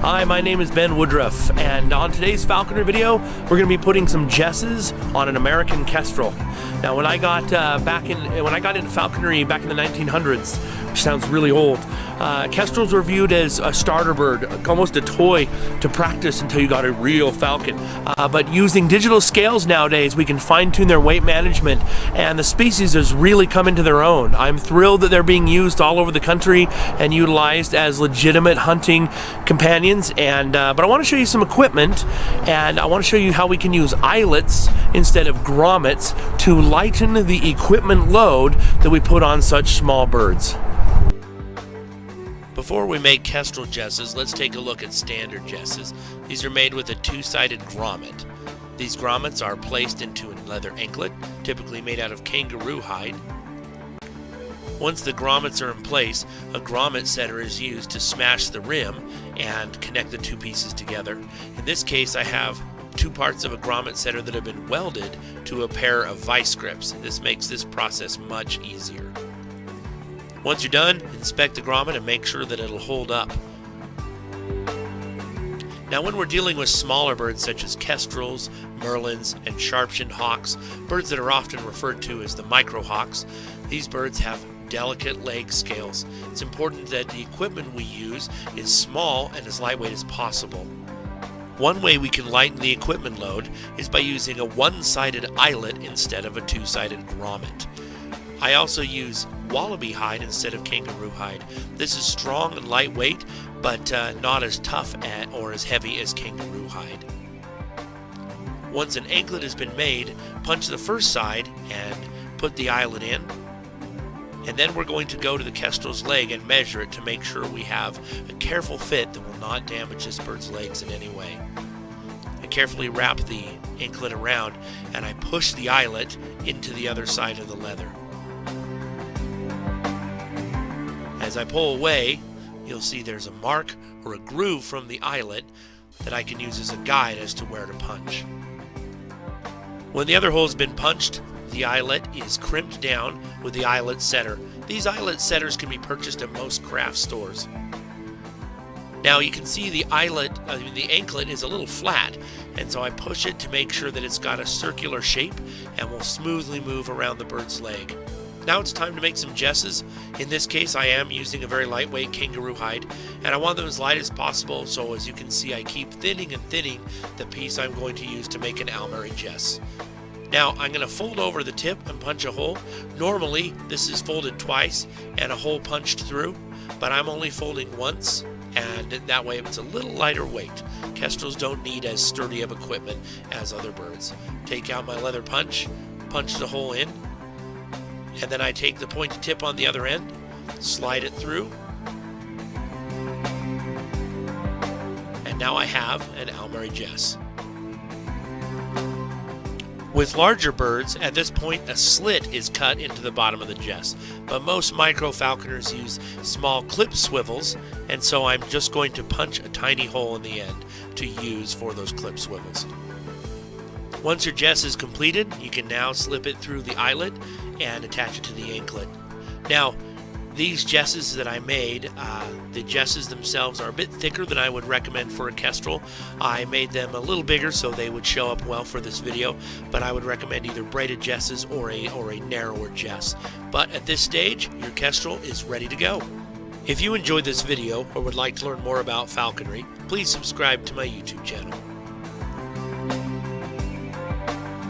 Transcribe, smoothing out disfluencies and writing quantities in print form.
Hi, my name is Ben Woodruff, and on today's Falconry video, we're going to be putting some jesses on an American Kestrel. Now, when I got into falconry back in the 1900s, which sounds really old, kestrels were viewed as a starter bird, almost a toy to practice until you got a real falcon. But using digital scales nowadays, we can fine-tune their weight management, and the species has really come into their own. I'm thrilled that they're being used all over the country and utilized as legitimate hunting companions. But I want to show you some equipment, and I want to show you how we can use eyelets instead of grommits to lighten the equipment load that we put on such small birds. Before we make kestrel jesses, let's take a look at standard jesses. These are made with a two-sided grommet. These grommets are placed into a leather anklet, typically made out of kangaroo hide. Once the grommets are in place, a grommet setter is used to smash the rim and connect the two pieces together. In this case, I have two parts of a grommet setter that have been welded to a pair of vice grips. This makes this process much easier. Once you're done, inspect the grommet and make sure that it'll hold up. Now, when we're dealing with smaller birds such as kestrels, merlins, and sharp-shinned hawks, birds that are often referred to as the microhawks, these birds have delicate leg scales. It's important that the equipment we use is small and as lightweight as possible. One way we can lighten the equipment load is by using a one-sided eyelet instead of a two-sided grommet. I also use wallaby hide instead of kangaroo hide. This is strong and lightweight, but not as tough or as heavy as kangaroo hide. Once an anklet has been made, punch the first side and put the eyelet in. And then we're going to go to the kestrel's leg and measure it to make sure we have a careful fit that will not damage this bird's legs in any way. I carefully wrap the anklet around and I push the eyelet into the other side of the leather. As I pull away, you'll see there's a mark or a groove from the eyelet that I can use as a guide as to where to punch. When the other hole has been punched, the eyelet is crimped down with the eyelet setter. These eyelet setters can be purchased at most craft stores. Now you can see the anklet is a little flat, and so I push it to make sure that it's got a circular shape and will smoothly move around the bird's leg. Now it's time to make some jesses. In this case, I am using a very lightweight kangaroo hide, and I want them as light as possible, so as you can see, I keep thinning and thinning the piece I'm going to use to make an Almeri jess. Now I'm going to fold over the tip and punch a hole. Normally this is folded twice and a hole punched through, but I'm only folding once, and that way it's a little lighter weight. Kestrels don't need as sturdy of equipment as other birds. Take out my leather punch the hole in, and then I take the pointed tip on the other end, slide it through, and now I have an Almeri jess. With larger birds, at this point a slit is cut into the bottom of the jess, but most micro falconers use small clip swivels, and so I'm just going to punch a tiny hole in the end to use for those clip swivels. Once your jess is completed, you can now slip it through the eyelet and attach it to the anklet. Now, these jesses that I made, the jesses themselves are a bit thicker than I would recommend for a kestrel. I made them a little bigger so they would show up well for this video, but I would recommend either braided jesses or a narrower jess. But at this stage, your kestrel is ready to go. If you enjoyed this video or would like to learn more about falconry, please subscribe to my YouTube channel.